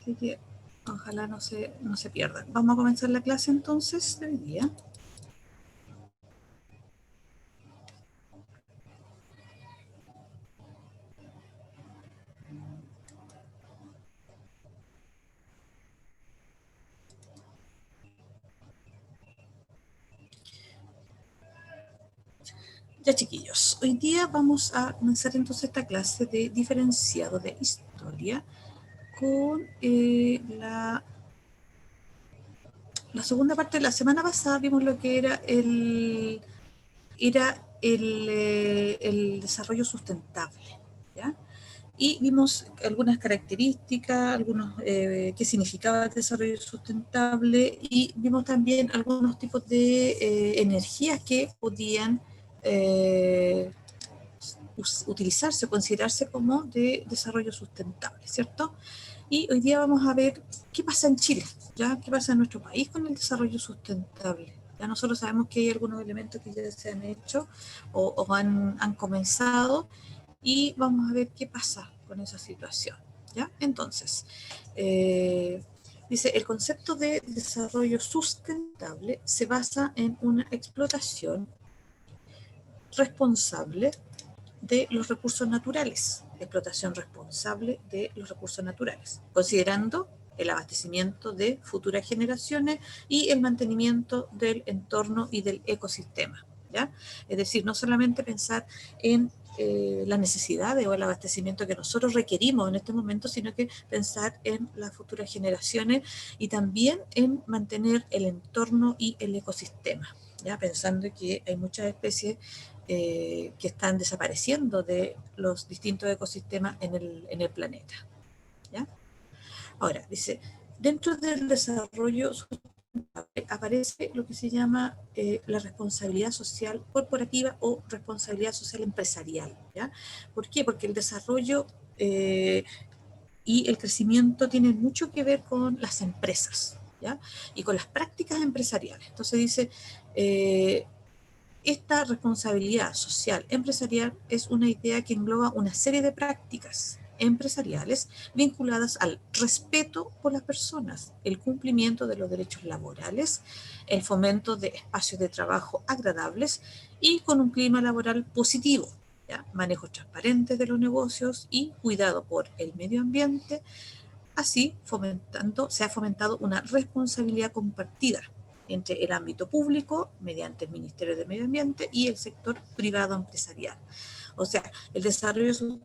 Así que ojalá no se pierdan. Vamos a comenzar la clase entonces de hoy día. Ya, chiquillos, hoy día vamos a comenzar entonces esta clase de diferenciado de historia con la segunda parte. De la semana pasada vimos lo que era el desarrollo sustentable, ¿ya? Y vimos algunas características, algunos qué significaba el desarrollo sustentable, y vimos también algunos tipos de energías que podían utilizarse, considerarse como de desarrollo sustentable, ¿cierto? Y hoy día vamos a ver qué pasa en Chile, ¿ya? ¿Qué pasa en nuestro país con el desarrollo sustentable? Ya nosotros sabemos que hay algunos elementos que ya se han hecho o han comenzado, y vamos a ver qué pasa con esa situación, ¿ya? Entonces, dice, el concepto de desarrollo sustentable se basa en una explotación responsable de los recursos naturales, explotación responsable de los recursos naturales, considerando el abastecimiento de futuras generaciones y el mantenimiento del entorno y del ecosistema, ¿ya? Es decir, no solamente pensar en las necesidades o el abastecimiento que nosotros requerimos en este momento, sino que pensar en las futuras generaciones y también en mantener el entorno y el ecosistema, ¿ya? Pensando que hay muchas especies que están desapareciendo de los distintos ecosistemas en el planeta, ¿ya? Ahora, dice, dentro del desarrollo sustentable aparece lo que se llama la responsabilidad social corporativa o responsabilidad social empresarial, ¿ya? ¿Por qué? Porque el desarrollo y el crecimiento tienen mucho que ver con las empresas, ¿ya? Y con las prácticas empresariales. Entonces dice, esta responsabilidad social empresarial es una idea que engloba una serie de prácticas empresariales vinculadas al respeto por las personas, el cumplimiento de los derechos laborales, el fomento de espacios de trabajo agradables y con un clima laboral positivo, ¿ya? Manejo transparente de los negocios y cuidado por el medio ambiente. Así, se ha fomentado una responsabilidad compartida entre el ámbito público, mediante el Ministerio de Medio Ambiente, y el sector privado empresarial. O sea, el desarrollo son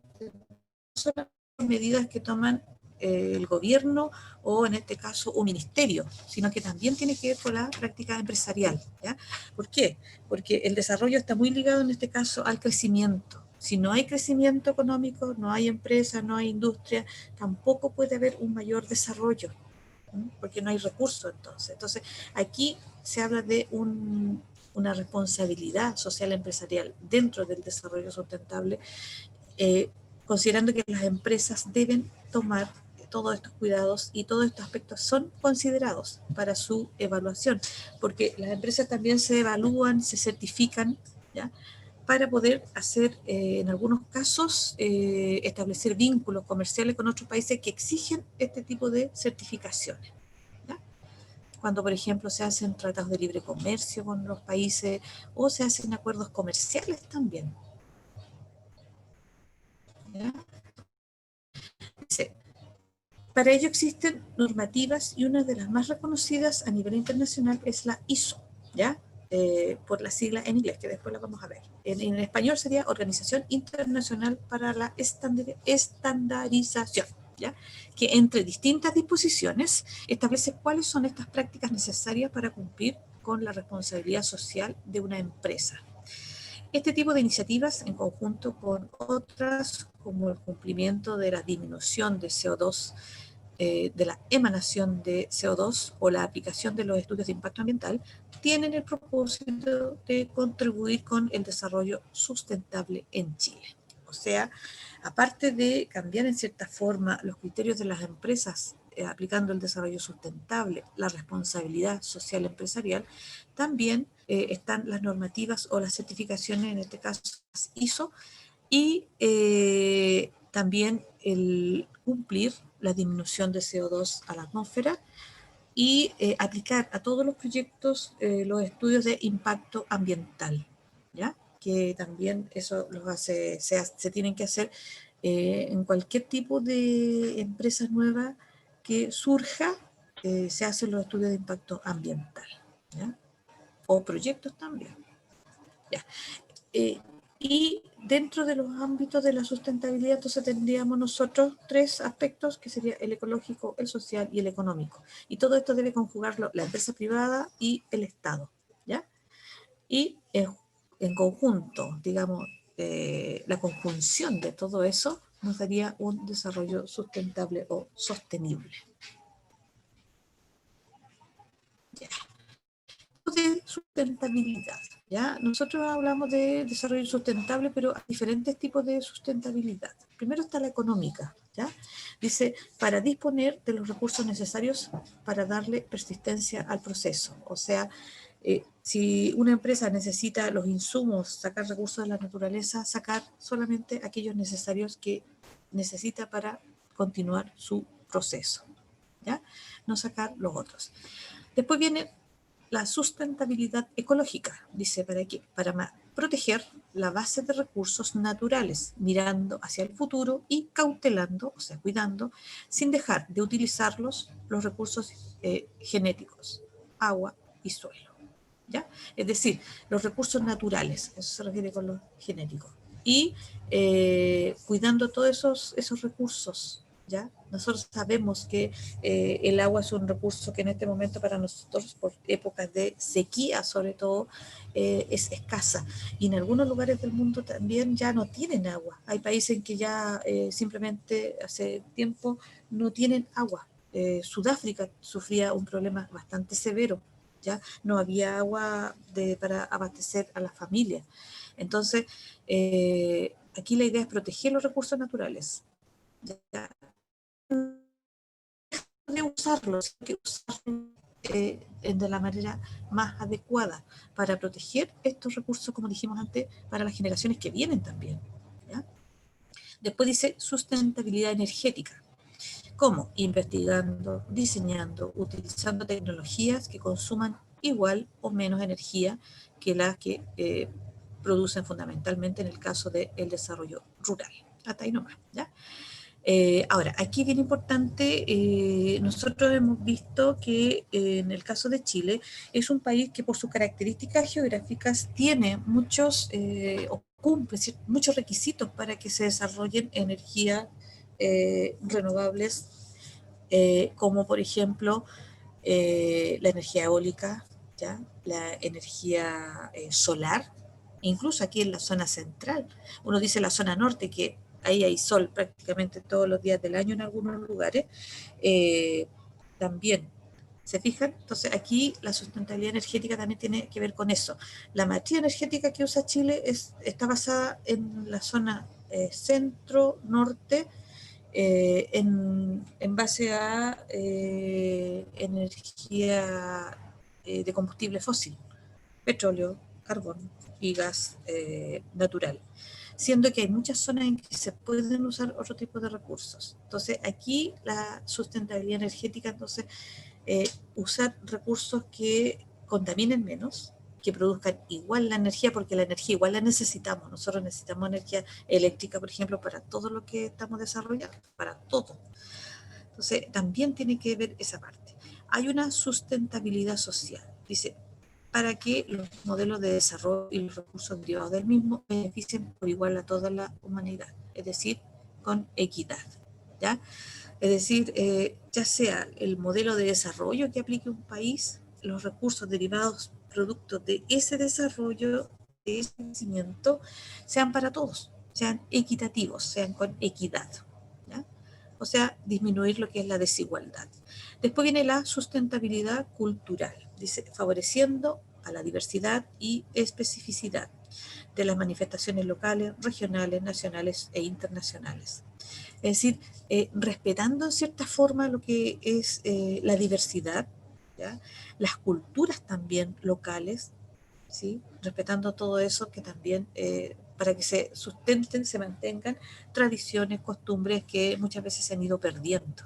medidas que toman el gobierno o en este caso un ministerio, sino que también tiene que ver con la práctica empresarial, ¿ya? ¿Por qué? Porque el desarrollo está muy ligado en este caso al crecimiento. Si no hay crecimiento económico, no hay empresa, no hay industria, tampoco puede haber un mayor desarrollo, porque no hay recursos entonces. Entonces, aquí se habla de una responsabilidad social empresarial dentro del desarrollo sustentable, eh, considerando que las empresas deben tomar todos estos cuidados y todos estos aspectos son considerados para su evaluación, porque las empresas también se evalúan, se certifican, ¿ya? Para poder hacer, en algunos casos, establecer vínculos comerciales con otros países que exigen este tipo de certificaciones, ¿ya? Cuando, por ejemplo, se hacen tratados de libre comercio con los países o se hacen acuerdos comerciales también, ¿ya? Sí. Para ello existen normativas y una de las más reconocidas a nivel internacional es la ISO, ¿ya? Por la sigla en inglés, que después la vamos a ver. En español sería Organización Internacional para la Estandarización, ¿ya? Que entre distintas disposiciones establece cuáles son estas prácticas necesarias para cumplir con la responsabilidad social de una empresa. Este tipo de iniciativas, en conjunto con otras, como el cumplimiento de la disminución de CO2, de la emanación de CO2 o la aplicación de los estudios de impacto ambiental, tienen el propósito de contribuir con el desarrollo sustentable en Chile. O sea, aparte de cambiar en cierta forma los criterios de las empresas aplicando el desarrollo sustentable, la responsabilidad social empresarial, también están las normativas o las certificaciones, en este caso ISO, y también el cumplir la disminución de CO2 a la atmósfera y aplicar a todos los proyectos los estudios de impacto ambiental, ¿ya? Que también eso los hace, se tienen que hacer en cualquier tipo de empresa nueva que surja, se hacen los estudios de impacto ambiental, ¿ya? O proyectos también, ¿ya? Y dentro de los ámbitos de la sustentabilidad, entonces tendríamos nosotros tres aspectos, que sería el ecológico, el social y el económico. Y todo esto debe conjugarlo la empresa privada y el Estado, ¿ya? Y en conjunto, digamos, la conjunción de todo eso nos daría un desarrollo sustentable o sostenible. Ya. De sustentabilidad, ¿ya? Nosotros hablamos de desarrollo sustentable, pero hay diferentes tipos de sustentabilidad. Primero está la económica, ¿ya? Dice, para disponer de los recursos necesarios para darle persistencia al proceso. O sea, si una empresa necesita los insumos, sacar recursos de la naturaleza, sacar solamente aquellos necesarios que necesita para continuar su proceso, ¿ya? No sacar los otros. Después viene la sustentabilidad ecológica. Dice, ¿para qué? Para proteger la base de recursos naturales, mirando hacia el futuro y cautelando, o sea, cuidando, sin dejar de utilizarlos, los recursos genéticos, agua y suelo, ¿ya? Es decir, los recursos naturales, eso se refiere con los genéticos. Y cuidando todos esos recursos, ¿ya? Nosotros sabemos que el agua es un recurso que en este momento para nosotros, por épocas de sequía sobre todo, es escasa. Y en algunos lugares del mundo también ya no tienen agua. Hay países en que ya simplemente hace tiempo no tienen agua. Sudáfrica sufría un problema bastante severo, ¿ya? No había agua para abastecer a las familias. Entonces, aquí la idea es proteger los recursos naturales, ¿ya? De usarlos, hay que usarlos de la manera más adecuada para proteger estos recursos, como dijimos antes, para las generaciones que vienen también, ¿ya? Después dice sustentabilidad energética. ¿Cómo? Investigando, diseñando, utilizando tecnologías que consuman igual o menos energía que las que producen fundamentalmente en el caso del desarrollo rural. Hasta ahí nomás, ¿ya? Ahora, aquí es bien importante, nosotros hemos visto que en el caso de Chile es un país que por sus características geográficas tiene muchos, o cumple muchos requisitos para que se desarrollen energías renovables, como por ejemplo la energía eólica, ¿ya? La energía solar, incluso aquí en la zona central. Uno dice la zona norte, que ahí hay sol prácticamente todos los días del año en algunos lugares, también. ¿Se fijan? Entonces aquí la sustentabilidad energética también tiene que ver con eso. La matriz energética que usa Chile está basada en la zona centro-norte, en base a energía de combustible fósil, petróleo, carbón y gas natural, siendo que hay muchas zonas en que se pueden usar otro tipo de recursos. Entonces aquí la sustentabilidad energética, entonces usar recursos que contaminen menos, que produzcan igual la energía, porque la energía igual la necesitamos. Nosotros necesitamos energía eléctrica, por ejemplo, para todo lo que estamos desarrollando, para todo. Entonces, también tiene que ver esa parte. Hay una sustentabilidad social. Dice, para que los modelos de desarrollo y los recursos derivados del mismo beneficien por igual a toda la humanidad, es decir, con equidad, ¿ya? Es decir, ya sea el modelo de desarrollo que aplique un país, los recursos derivados producto de ese desarrollo, de ese crecimiento, sean para todos, sean equitativos, sean con equidad, ¿ya? O sea, disminuir lo que es la desigualdad. Después viene la sustentabilidad cultural, dice, favoreciendo a la diversidad y especificidad de las manifestaciones locales, regionales, nacionales e internacionales. Es decir, respetando en cierta forma lo que es la diversidad, ¿ya? Las culturas también locales, ¿sí? Respetando todo eso que también, para que se sustenten, se mantengan tradiciones, costumbres que muchas veces se han ido perdiendo,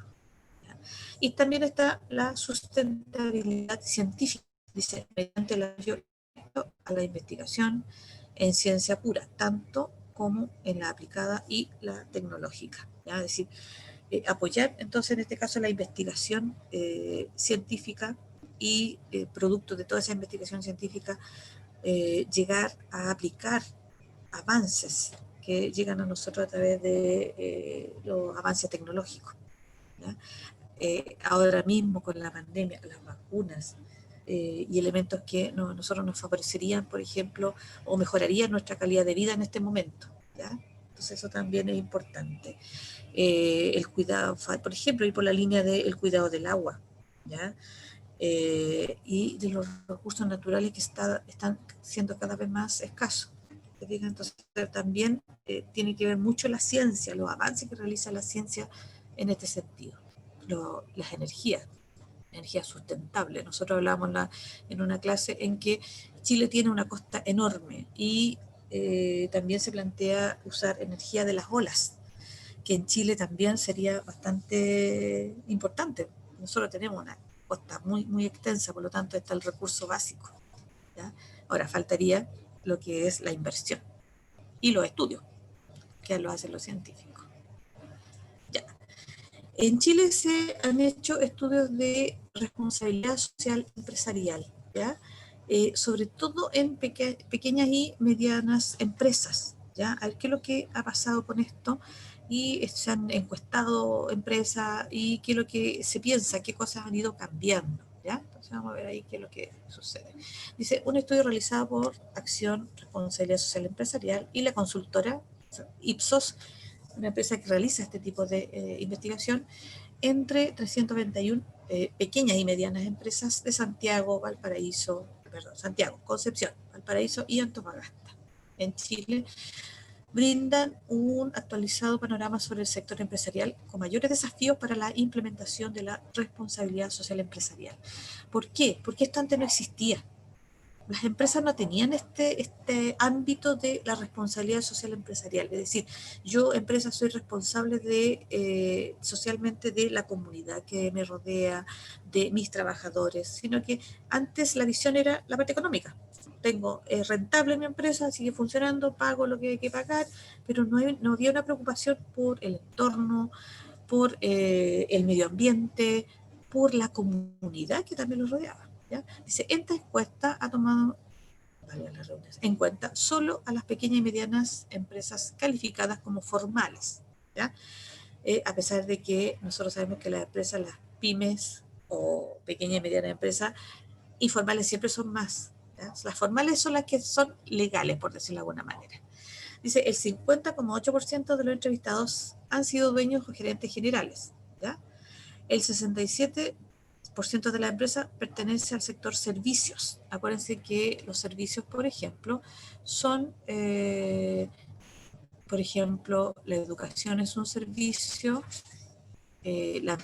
Y también está la sustentabilidad científica, dice, mediante el apoyo a la investigación en ciencia pura, tanto como en la aplicada y la tecnológica. ¿Ya? Es decir, apoyar entonces en este caso la investigación científica y producto de toda esa investigación científica llegar a aplicar avances que llegan a nosotros a través de los avances tecnológicos. ¿Ya? Ahora mismo con la pandemia, las vacunas y elementos que nosotros nos favorecerían, por ejemplo, o mejorarían nuestra calidad de vida en este momento. ¿Ya? Entonces eso también es importante. El cuidado, por ejemplo, ir por la línea del cuidado del agua, ¿ya? Y de los recursos naturales que están siendo cada vez más escasos. Entonces también tiene que ver mucho la ciencia, los avances que realiza la ciencia en este sentido. Las energías sustentables. Nosotros hablamos en una clase en que Chile tiene una costa enorme y también se plantea usar energía de las olas, que en Chile también sería bastante importante. Nosotros tenemos una costa muy, muy extensa, por lo tanto está el recurso básico. ¿Ya? Ahora faltaría lo que es la inversión y los estudios, que lo hacen los científicos. Ya. En Chile se han hecho estudios de responsabilidad social empresarial, ¿ya? Sobre todo en pequeñas y medianas empresas. ¿Ya? A ver qué es lo que ha pasado con esto y se han encuestado empresas y qué es lo que se piensa, qué cosas han ido cambiando. ¿Ya? Entonces vamos a ver ahí qué es lo que sucede. Dice, un estudio realizado por Acción Responsabilidad Social Empresarial y la consultora Ipsos, una empresa que realiza este tipo de investigación, entre 321 pequeñas y medianas empresas de Santiago, Concepción, Valparaíso y Antofagasta. En Chile brindan un actualizado panorama sobre el sector empresarial con mayores desafíos para la implementación de la responsabilidad social empresarial. ¿Por qué? Porque esto antes no existía. Las empresas no tenían este ámbito de la responsabilidad social empresarial. Es decir, yo, empresa, soy responsable socialmente de la comunidad que me rodea, de mis trabajadores, sino que antes la visión era la parte económica. Tengo rentable mi empresa, sigue funcionando, pago lo que hay que pagar, pero no había una preocupación por el entorno, por el medio ambiente, por la comunidad que también los rodeaba. ¿Ya? Dice, esta encuesta ha tomado en cuenta solo a las pequeñas y medianas empresas calificadas como formales, ¿ya? A pesar de que nosotros sabemos que las empresas, las pymes o pequeñas y medianas empresas, informales siempre son más. ¿Ya? Las formales son las que son legales, por decirlo de alguna manera. Dice, el 50,8% de los entrevistados han sido dueños o gerentes generales, ¿ya? El 67% de la empresa pertenece al sector servicios. Acuérdense que los servicios, por ejemplo, son, por ejemplo, la educación es un servicio, la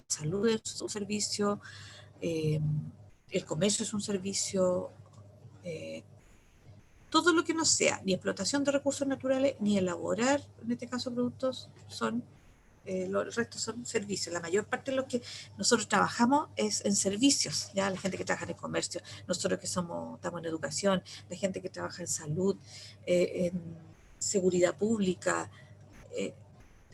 salud es un servicio, eh, el comercio es un servicio, eh, todo lo que no sea ni explotación de recursos naturales, ni elaborar, en este caso, productos, son el resto son servicios. La mayor parte de lo que nosotros trabajamos es en servicios, ya la gente que trabaja en el comercio, nosotros que estamos en educación, la gente que trabaja en salud, en seguridad pública, eh,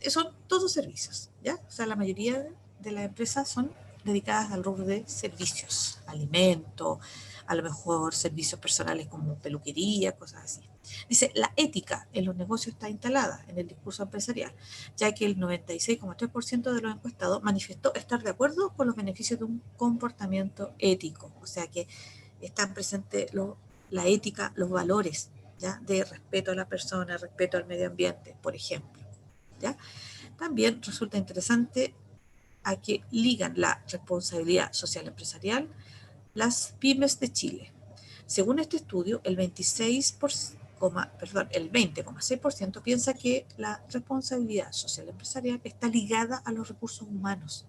son todos servicios, ¿ya? O sea, la mayoría de las empresas son dedicadas al rubro de servicios, alimentos, a lo mejor servicios personales como peluquería, cosas así. Dice, la ética en los negocios está instalada en el discurso empresarial, ya que el 96,3% de los encuestados manifestó estar de acuerdo con los beneficios de un comportamiento ético, o sea que están presentes la ética, los valores, ¿ya? De respeto a la persona, respeto al medio ambiente, por ejemplo. ¿Ya? También resulta interesante a que ligan la responsabilidad social empresarial las pymes de Chile. Según este estudio, el 20,6% piensa que la responsabilidad social empresarial está ligada a los recursos humanos,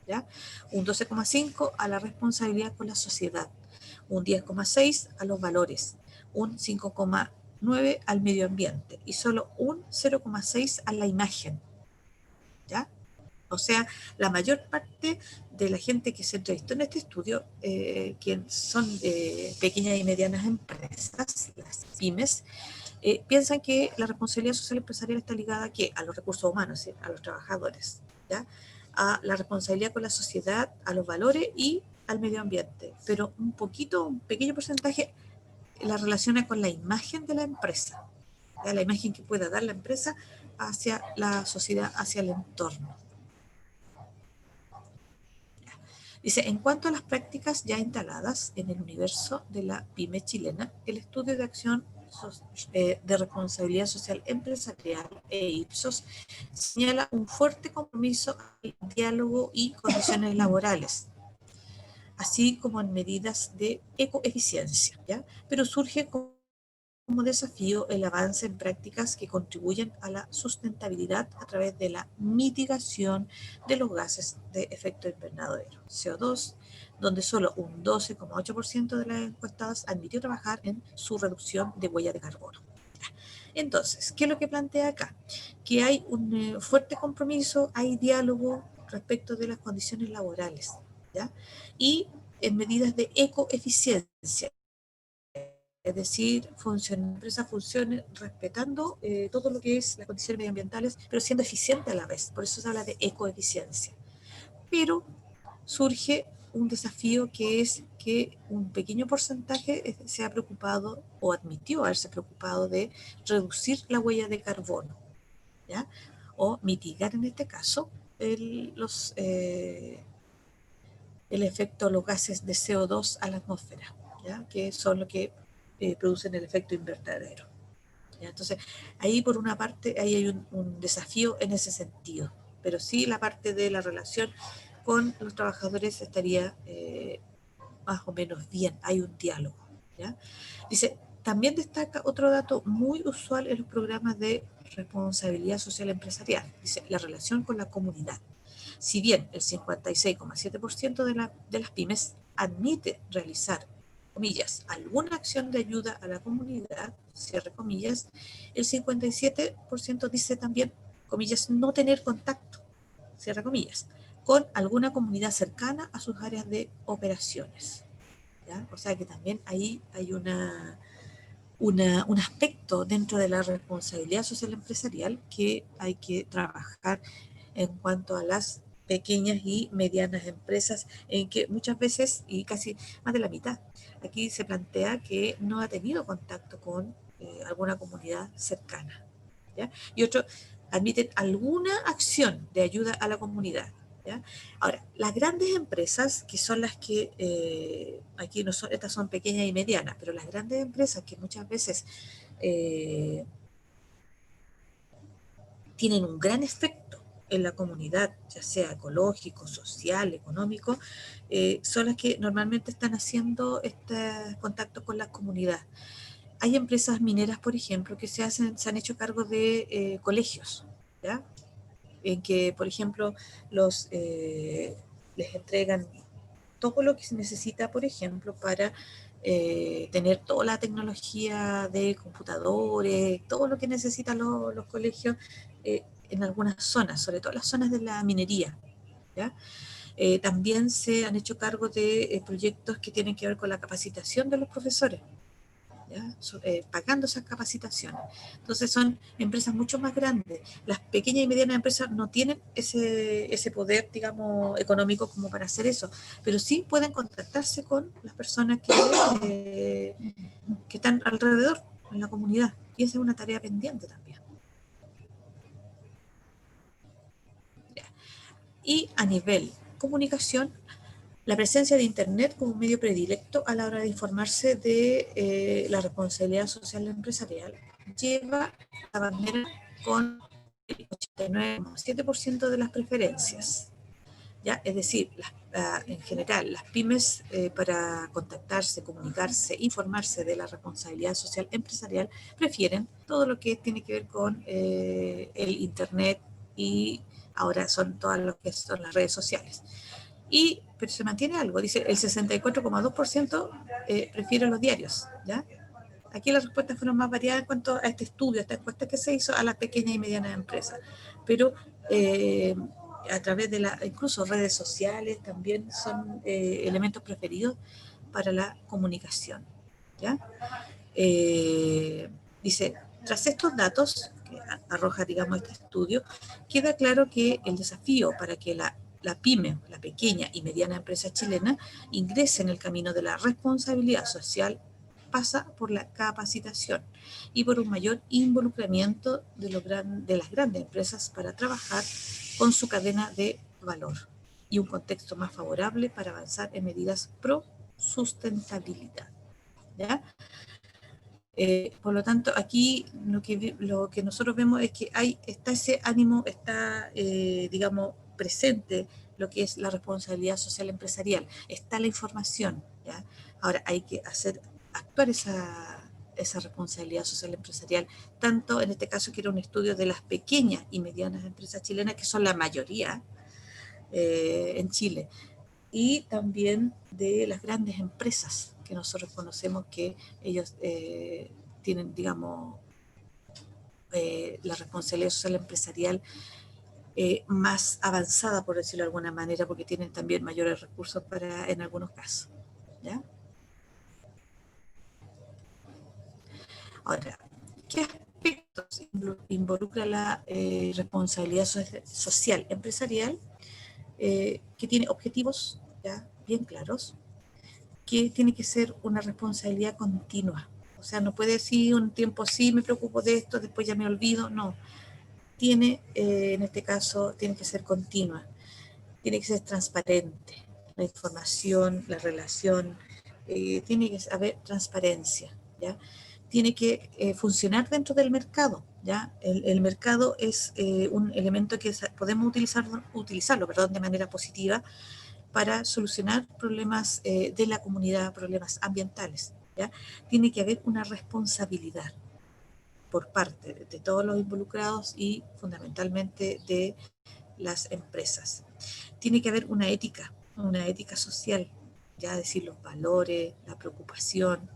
¿ya? Un 12,5% a la responsabilidad con la sociedad, un 10,6% a los valores, un 5,9% al medio ambiente y solo un 0,6% a la imagen. ¿Ya? O sea, la mayor parte de la gente que se entrevistó en este estudio, que son pequeñas y medianas empresas, las pymes, piensan que la responsabilidad social empresarial está ligada ¿a qué? A los recursos humanos, ¿sí? A los trabajadores, ¿ya? A la responsabilidad con la sociedad, a los valores y al medio ambiente. Pero un pequeño porcentaje la relaciona con la imagen de la empresa, ¿ya? La imagen que pueda dar la empresa hacia la sociedad, hacia el entorno. Dice, en cuanto a las prácticas ya instaladas en el universo de la pyme chilena, el estudio de acción de responsabilidad social empresarial Ipsos señala un fuerte compromiso al diálogo y condiciones laborales, así como en medidas de ecoeficiencia, ¿ya? Pero surge como desafío el avance en prácticas que contribuyen a la sustentabilidad a través de la mitigación de los gases de efecto invernadero, CO2, donde solo un 12,8% de las encuestadas admitió trabajar en su reducción de huella de carbono. Entonces, ¿qué es lo que plantea acá? Que hay un fuerte compromiso, hay diálogo respecto de las condiciones laborales, ¿ya? Y en medidas de ecoeficiencia, es decir, la empresa funcione respetando todo lo que es las condiciones medioambientales, pero siendo eficiente a la vez. Por eso se habla de ecoeficiencia. Pero surge un desafío que es que un pequeño porcentaje se ha preocupado o admitió haberse preocupado de reducir la huella de carbono, ¿ya? O mitigar en este caso el efecto de los gases de CO2 a la atmósfera, ¿ya? Que son lo que producen el efecto invernadero. ¿Ya? Entonces, ahí por una parte, ahí hay un desafío en ese sentido, pero sí la parte de la relación con los trabajadores estaría más o menos bien, hay un diálogo. ¿Ya? Dice, también destaca otro dato muy usual en los programas de responsabilidad social empresarial, dice, la relación con la comunidad. Si bien el 56,7% de las pymes admite realizar, comillas, alguna acción de ayuda a la comunidad, cierre comillas, el 57% dice también, comillas, no tener contacto, cierre comillas, con alguna comunidad cercana a sus áreas de operaciones. ¿Ya? O sea que también ahí hay un aspecto dentro de la responsabilidad social empresarial que hay que trabajar en cuanto a las pequeñas y medianas empresas, en que muchas veces, y casi más de la mitad, aquí se plantea que no ha tenido contacto con alguna comunidad cercana. ¿Ya? Y otros admiten alguna acción de ayuda a la comunidad. ¿Ya? Ahora, las grandes empresas, que son las que, aquí no son, estas son pequeñas y medianas, pero las grandes empresas que muchas veces eh, tienen un gran efecto en la comunidad, ya sea ecológico, social, económico, son las que normalmente están haciendo este contacto con la comunidad. Hay empresas mineras, por ejemplo, que se han hecho cargo de colegios, ¿ya? En que, por ejemplo, les entregan todo lo que se necesita, por ejemplo, para tener toda la tecnología de computadores, todo lo que necesitan los colegios en algunas zonas, sobre todo las zonas de la minería. ¿Ya? También se han hecho cargo de proyectos que tienen que ver con la capacitación de los profesores. ¿Ya? Pagando esas capacitaciones. Entonces son empresas mucho más grandes. Las pequeñas y medianas empresas no tienen ese poder, digamos, económico como para hacer eso, pero sí pueden contactarse con las personas que están alrededor, en la comunidad. Y esa es una tarea pendiente también. ¿Ya? Y a nivel comunicación, la presencia de Internet como medio predilecto a la hora de informarse de la responsabilidad social empresarial lleva la bandera con el 89,7% de las preferencias. ¿Ya? Es decir, en general, las pymes para contactarse, comunicarse, informarse de la responsabilidad social empresarial prefieren todo lo que tiene que ver con el Internet y ahora son todas lo que son las redes sociales. Pero se mantiene algo, dice el 64,2% prefiere los diarios, ¿ya? Aquí las respuestas fueron más variadas en cuanto a este estudio, a esta encuesta que se hizo a las pequeñas y medianas empresas. Pero a través de incluso redes sociales también son elementos preferidos para la comunicación, ¿ya? Dice, tras estos datos que arroja, digamos, este estudio, queda claro que el desafío para que la pyme, la pequeña y mediana empresa chilena, ingrese en el camino de la responsabilidad social pasa por la capacitación y por un mayor involucramiento de las grandes empresas para trabajar con su cadena de valor y un contexto más favorable para avanzar en medidas pro sustentabilidad, ¿ya? Por lo tanto, aquí lo que nosotros vemos es que está ese ánimo, está, digamos, presente lo que es la responsabilidad social empresarial, está la información, ¿ya? Ahora hay que actuar esa responsabilidad social empresarial, tanto en este caso que era un estudio de las pequeñas y medianas empresas chilenas, que son la mayoría en Chile, y también de las grandes empresas que nosotros conocemos que ellos tienen, digamos, la responsabilidad social empresarial más avanzada, por decirlo de alguna manera, porque tienen también mayores recursos en algunos casos, ¿ya? Ahora, ¿qué aspectos involucra la responsabilidad social empresarial? Que tiene objetivos ya bien claros, que tiene que ser una responsabilidad continua. O sea, no puede decir un tiempo sí, me preocupo de esto, después ya me olvido. No, en este caso, tiene que ser continua. Tiene que ser transparente. La información, la relación, tiene que haber transparencia, ¿ya? Tiene que funcionar dentro del mercado, ¿ya? El mercado es un elemento que podemos utilizarlo, perdón, de manera positiva para solucionar problemas de la comunidad, problemas ambientales, ¿ya? Tiene que haber una responsabilidad por parte de todos los involucrados y fundamentalmente de las empresas. Tiene que haber una ética social, ya decir los valores, la preocupación,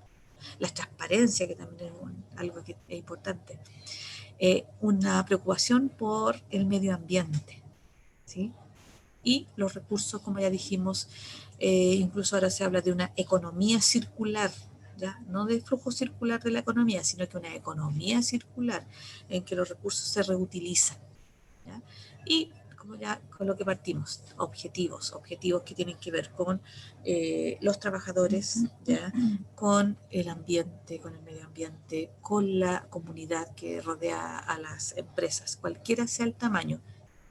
la transparencia, que también es algo que es importante, una preocupación por el medio ambiente, ¿sí? Y los recursos, como ya dijimos, incluso ahora se habla de una economía circular, ¿ya? No de flujo circular de la economía, sino que una economía circular en que los recursos se reutilizan, ¿ya? Y como ya con lo que partimos, objetivos que tienen que ver con los trabajadores, ¿ya? Con el ambiente, con el medio ambiente, con la comunidad que rodea a las empresas, cualquiera sea el tamaño,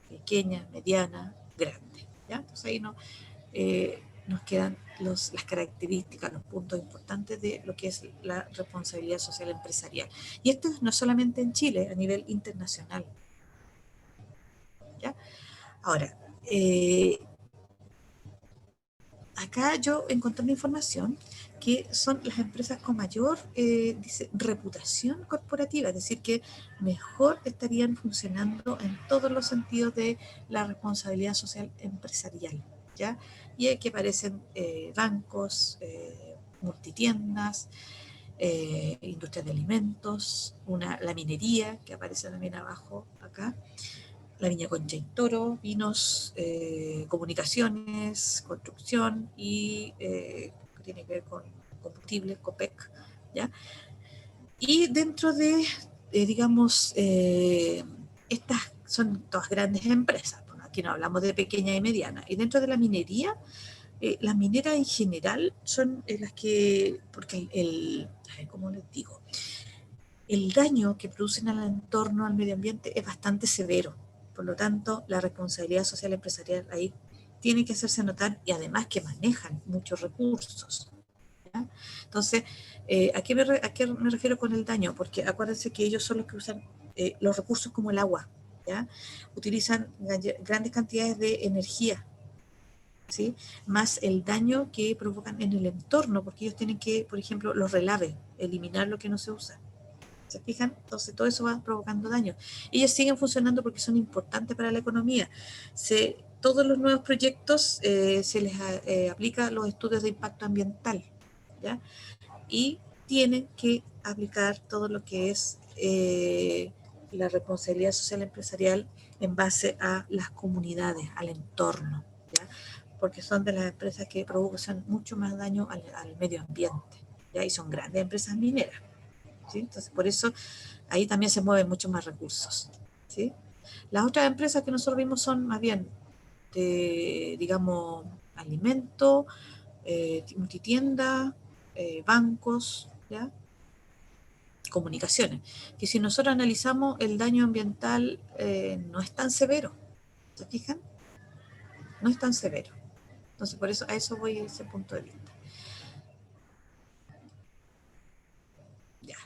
pequeña, mediana, grande, ¿ya? Entonces ahí nos quedan las características, los puntos importantes de lo que es la responsabilidad social empresarial. Y esto no solamente en Chile, a nivel internacional, ¿ya? Ahora, acá yo encontré una información que son las empresas con mayor dice, reputación corporativa, es decir, que mejor estarían funcionando en todos los sentidos de la responsabilidad social empresarial, ¿ya? Y aquí aparecen bancos, multitiendas, industrias de alimentos, la minería, que aparece también abajo acá, la Viña Concha y Toro, vinos, comunicaciones, construcción y que tiene que ver con combustible, COPEC, ¿ya? Y dentro de, digamos, estas son todas grandes empresas, bueno, aquí no hablamos de pequeña y mediana, y dentro de la minería, las mineras en general son las que, porque ¿cómo les digo? El daño que producen al entorno, al medio ambiente, es bastante severo. Por lo tanto, la responsabilidad social empresarial ahí tiene que hacerse notar y además que manejan muchos recursos, ¿ya? Entonces, ¿a qué me refiero con el daño? Porque acuérdense que ellos son los que usan los recursos como el agua, ¿ya? Utilizan grandes cantidades de energía, ¿sí? Más el daño que provocan en el entorno, porque ellos tienen que, por ejemplo, los relaves, eliminar lo que no se usa. ¿Se fijan? Entonces todo eso va provocando daño. Ellos siguen funcionando porque son importantes para la economía. Todos los nuevos proyectos se les aplica los estudios de impacto ambiental, ¿ya? Y tienen que aplicar todo lo que es la responsabilidad social empresarial en base a las comunidades, al entorno, ¿ya? Porque son de las empresas que provocan mucho más daño al medio ambiente, ¿ya? Y son grandes empresas mineras, ¿sí? Entonces, por eso ahí también se mueven muchos más recursos, ¿sí? Las otras empresas que nosotros vimos son más bien de, digamos, alimento, multitienda, bancos, ¿ya? Comunicaciones, que si nosotros analizamos el daño ambiental no es tan severo, ¿se fijan? No es tan severo. Entonces, por eso a eso voy a ese punto de vista. Ya.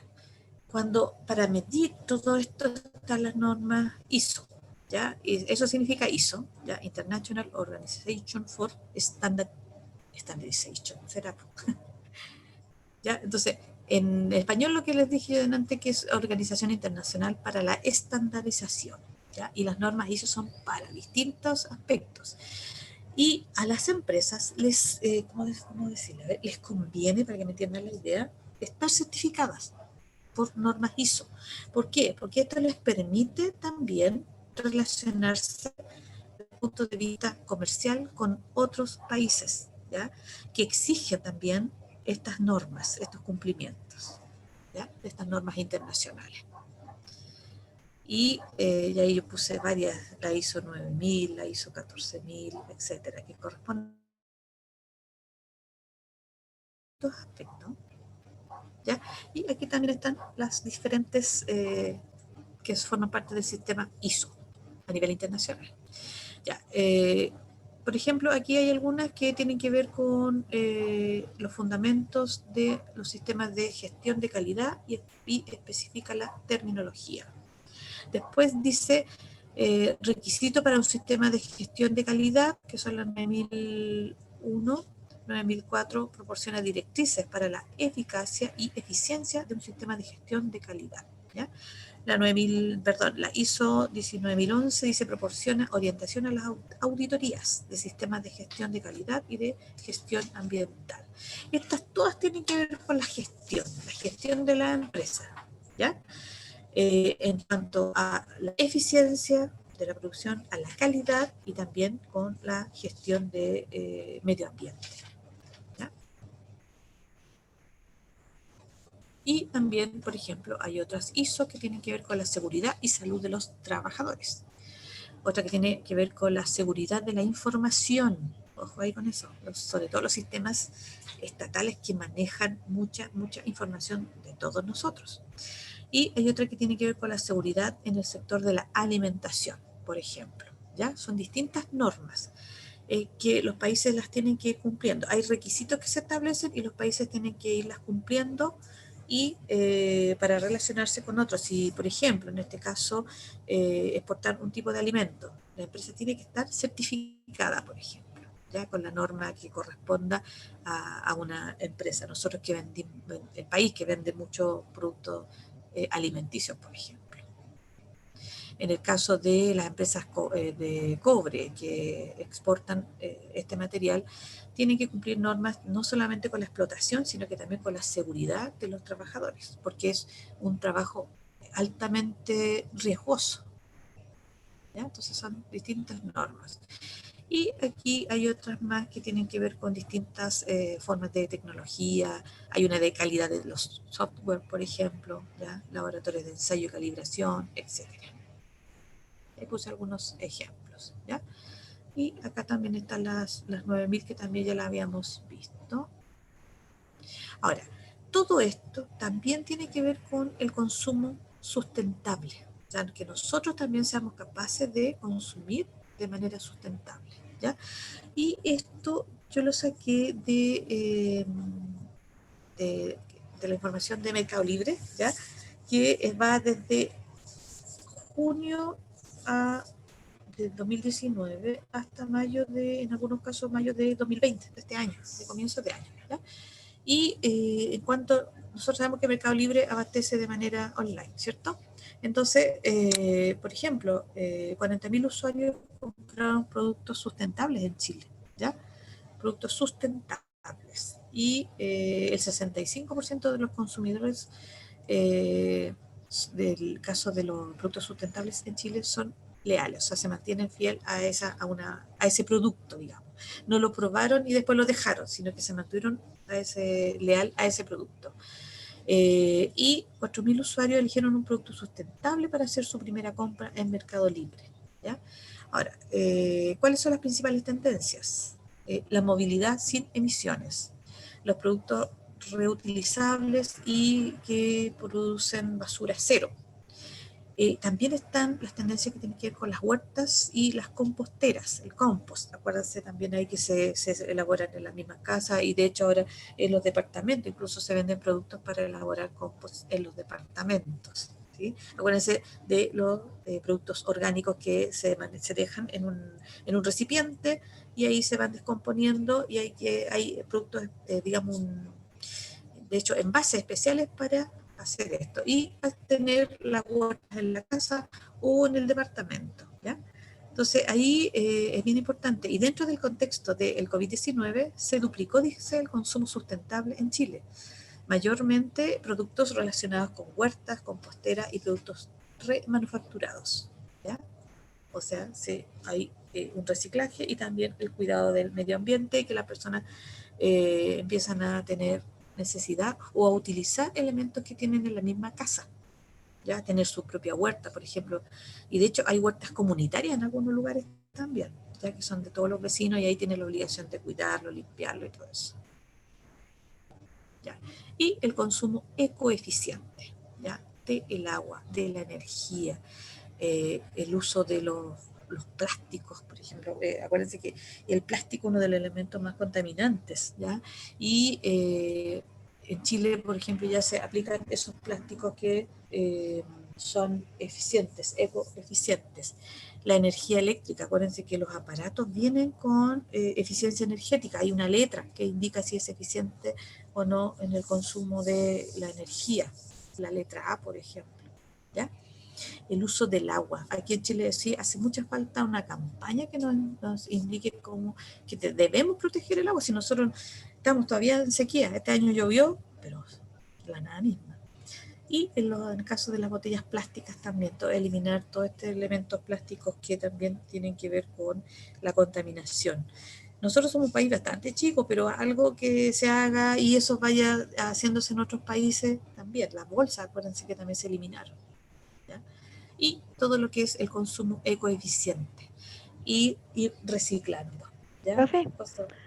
Cuando para medir todo esto están las normas ISO, ¿ya? Y eso significa ISO, ¿ya? International Organization for Standardization, ¿será? ¿Ya? Entonces, en español lo que les dije antes que es Organización Internacional para la Estandarización, ¿ya? Y las normas ISO son para distintos aspectos. Y a las empresas les, ¿cómo decirlo? A ver, les conviene, para que me entiendan la idea, estar certificadas por normas ISO. ¿Por qué? Porque esto les permite también relacionarse desde el punto de vista comercial con otros países, ¿ya? Que exigen también estas normas, estos cumplimientos, ¿ya? De estas normas internacionales. Y ahí yo puse varias, la ISO 9000, la ISO 14000, etcétera, que corresponden a estos aspectos, ¿ya? Y aquí también están las diferentes que forman parte del sistema ISO a nivel internacional. Ya, por ejemplo, aquí hay algunas que tienen que ver con los fundamentos de los sistemas de gestión de calidad y especifica la terminología. Después dice requisito para un sistema de gestión de calidad, que son las 9001, 9004, proporciona directrices para la eficacia y eficiencia de un sistema de gestión de calidad, ¿ya? La ISO 19011 dice proporciona orientación a las auditorías de sistemas de gestión de calidad y de gestión ambiental. Estas todas tienen que ver con la gestión de la empresa, ¿ya? En cuanto a la eficiencia de la producción, a la calidad y también con la gestión de medio ambiente, ¿ya? Y también, por ejemplo, hay otras ISO que tienen que ver con la seguridad y salud de los trabajadores. Otra que tiene que ver con la seguridad de la información. Ojo ahí con eso, sobre todo los sistemas estatales que manejan mucha información de todos nosotros. Y hay otra que tiene que ver con la seguridad en el sector de la alimentación, por ejemplo. ¿Ya? Son distintas normas que los países las tienen que ir cumpliendo. Hay requisitos que se establecen y los países tienen que irlas cumpliendo y para relacionarse con otros. Si, por ejemplo, en este caso, exportar un tipo de alimento, la empresa tiene que estar certificada, por ejemplo, ya con la norma que corresponda a una empresa. Nosotros que vendimos, el país que vende muchos productos alimenticios, por ejemplo. En el caso de las empresas de cobre que exportan este material, tienen que cumplir normas no solamente con la explotación, sino que también con la seguridad de los trabajadores, porque es un trabajo altamente riesgoso, ¿ya? Entonces son distintas normas. Y aquí hay otras más que tienen que ver con distintas formas de tecnología. Hay una de calidad de los software, por ejemplo, ¿ya? Laboratorios de ensayo y calibración, etcétera. Ahí puse algunos ejemplos, ¿ya? Y acá también están las 9000 que también ya la habíamos visto. Ahora, todo esto también tiene que ver con el consumo sustentable, o sea, que nosotros también seamos capaces de consumir de manera sustentable, ¿ya? Y esto yo lo saqué de la información de Mercado Libre, ¿ya? Que va desde junio a de 2019 hasta mayo en algunos casos, mayo de 2020, de este año, de comienzo de año, ¿ya? Y en cuanto, nosotros sabemos que Mercado Libre abastece de manera online, ¿cierto? Entonces, por ejemplo, 40.000 usuarios compraron productos sustentables en Chile, ¿ya? Productos sustentables. Y el 65% de los consumidores del caso de los productos sustentables en Chile son leales, o sea, se mantienen fiel a ese producto, digamos. No lo probaron y después lo dejaron, sino que se mantuvieron leal a ese producto. Y 4.000 usuarios eligieron un producto sustentable para hacer su primera compra en Mercado Libre. ¿Ya? Ahora, ¿cuáles son las principales tendencias? La movilidad sin emisiones, los productos reutilizables y que producen basura cero. También están las tendencias que tienen que ver con las huertas y las composteras, el compost. Acuérdense también ahí que se elaboran en las mismas casas y de hecho ahora en los departamentos incluso se venden productos para elaborar compost en los departamentos. ¿Sí? Acuérdense de los productos orgánicos que se dejan en un recipiente y ahí se van descomponiendo y hay productos, digamos, de hecho, envases especiales para hacer esto y tener las huertas en la casa o en el departamento. ¿Ya? Entonces, ahí es bien importante. Y dentro del contexto del COVID-19 se duplicó, dice, el consumo sustentable en Chile. Mayormente productos relacionados con huertas, composteras y productos remanufacturados. ¿Ya? O sea, sí, hay un reciclaje y también el cuidado del medio ambiente y que las personas empiezan a tener necesidad o a utilizar elementos que tienen en la misma casa, ya tener su propia huerta, por ejemplo, y de hecho hay huertas comunitarias en algunos lugares también, ya que son de todos los vecinos y ahí tienen la obligación de cuidarlo, limpiarlo y todo eso. ¿Ya? Y el consumo ecoeficiente, ¿ya? del agua, de la energía, el uso de los plásticos, por ejemplo. Acuérdense que el plástico es uno de los elementos más contaminantes, ¿ya? Y en Chile, por ejemplo, ya se aplican esos plásticos que son eficientes, ecoeficientes. La energía eléctrica, acuérdense que los aparatos vienen con eficiencia energética, hay una letra que indica si es eficiente o no en el consumo de la energía, la letra A, por ejemplo, ¿ya? El uso del agua. Aquí en Chile sí hace mucha falta una campaña que nos indique cómo que debemos proteger el agua. Si nosotros estamos todavía en sequía, este año llovió, pero la nada misma. Y en el caso de las botellas plásticas también, eliminar todos estos elementos plásticos que también tienen que ver con la contaminación. Nosotros somos un país bastante chico, pero algo que se haga y eso vaya haciéndose en otros países también. Las bolsas, acuérdense que también se eliminaron. ¿Ya? Y todo lo que es el consumo ecoeficiente y ir reciclando. ¿Ya? Profe,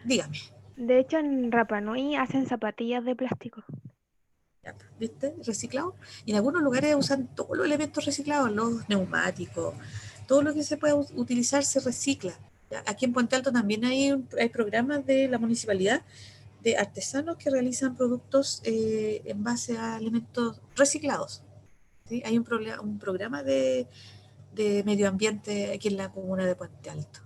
Dígame. de hecho en Rapa Nui hacen zapatillas de plástico. ¿Ya? ¿Viste? Reciclado. Y en algunos lugares usan todos los elementos reciclados, los neumáticos, todo lo que se pueda utilizar se recicla. ¿Ya? Aquí en Puente Alto también hay programas de la municipalidad de artesanos que realizan productos en base a elementos reciclados. ¿Sí? Hay un programa de medio ambiente aquí en la comuna de Puente Alto.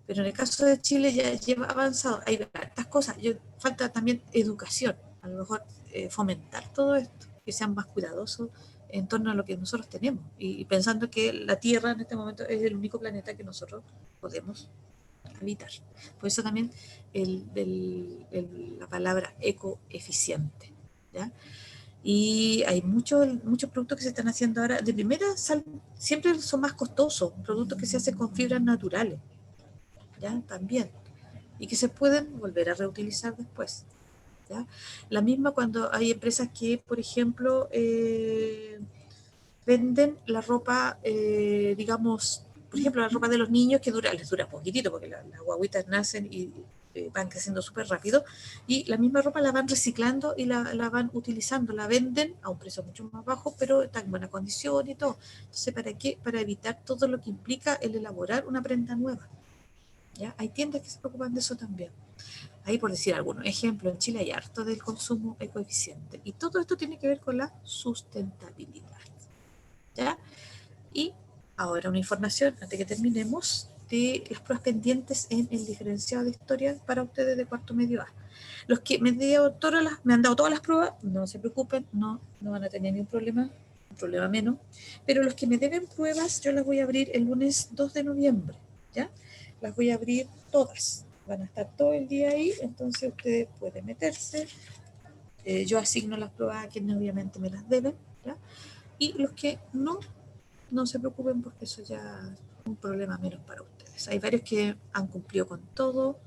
Pero en el caso de Chile ya lleva avanzado, hay estas cosas, falta también educación, a lo mejor fomentar todo esto, que sean más cuidadosos en torno a lo que nosotros tenemos y pensando que la Tierra en este momento es el único planeta que nosotros podemos habitar. Por eso también la palabra ecoeficiente, ¿ya? Y hay muchos productos que se están haciendo ahora. De primera, siempre son más costosos, productos que se hacen con fibras naturales, ¿ya? También. Y que se pueden volver a reutilizar después, ¿ya? La misma cuando hay empresas que, por ejemplo, venden la ropa, digamos, por ejemplo, la ropa de los niños que les dura poquitito porque las guaguitas nacen y van creciendo súper rápido y la misma ropa la van reciclando y la van utilizando, la venden a un precio mucho más bajo, pero está en buena condición y todo. Entonces, ¿para qué? Para evitar todo lo que implica el elaborar una prenda nueva. ¿Ya? Hay tiendas que se preocupan de eso también. Ahí por decir algunos ejemplos, en Chile hay harto del consumo ecoeficiente y todo esto tiene que ver con la sustentabilidad. ¿Ya? Y ahora una información, antes que terminemos, de las pruebas pendientes en el diferenciado de historia para ustedes de cuarto medio A. Los que me han dado todas las pruebas, no se preocupen, no van a tener ningún problema, un problema menos. Pero los que me deben pruebas, yo las voy a abrir el lunes 2 de noviembre, ¿ya? Las voy a abrir todas. Van a estar todo el día ahí, entonces ustedes pueden meterse. Yo asigno las pruebas a quienes obviamente me las deben, ¿ya? Y los que no se preocupen porque eso ya un problema menos para ustedes. Hay varios que han cumplido con todo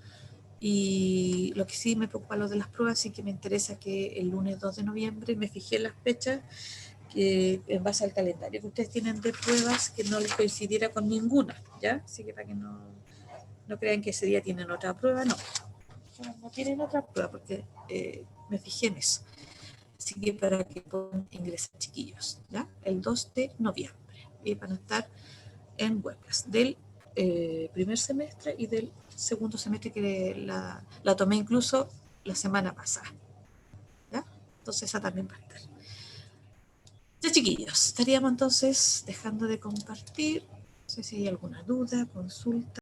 y lo que sí me preocupa lo de las pruebas y que me interesa que el lunes 2 de noviembre me fijé en las fechas que en base al calendario que ustedes tienen de pruebas que no les coincidiera con ninguna, ¿ya? Así que para que no crean que ese día tienen otra prueba, no tienen otra prueba porque me fijé en eso. Así que para que puedan ingresar chiquillos, ¿ya? El 2 de noviembre. Y van a estar en webcast del primer semestre y del segundo semestre que la tomé incluso la semana pasada, ¿ya? Entonces esa también va a estar. Ya chiquillos, estaríamos entonces dejando de compartir. No sé si hay alguna duda, consulta.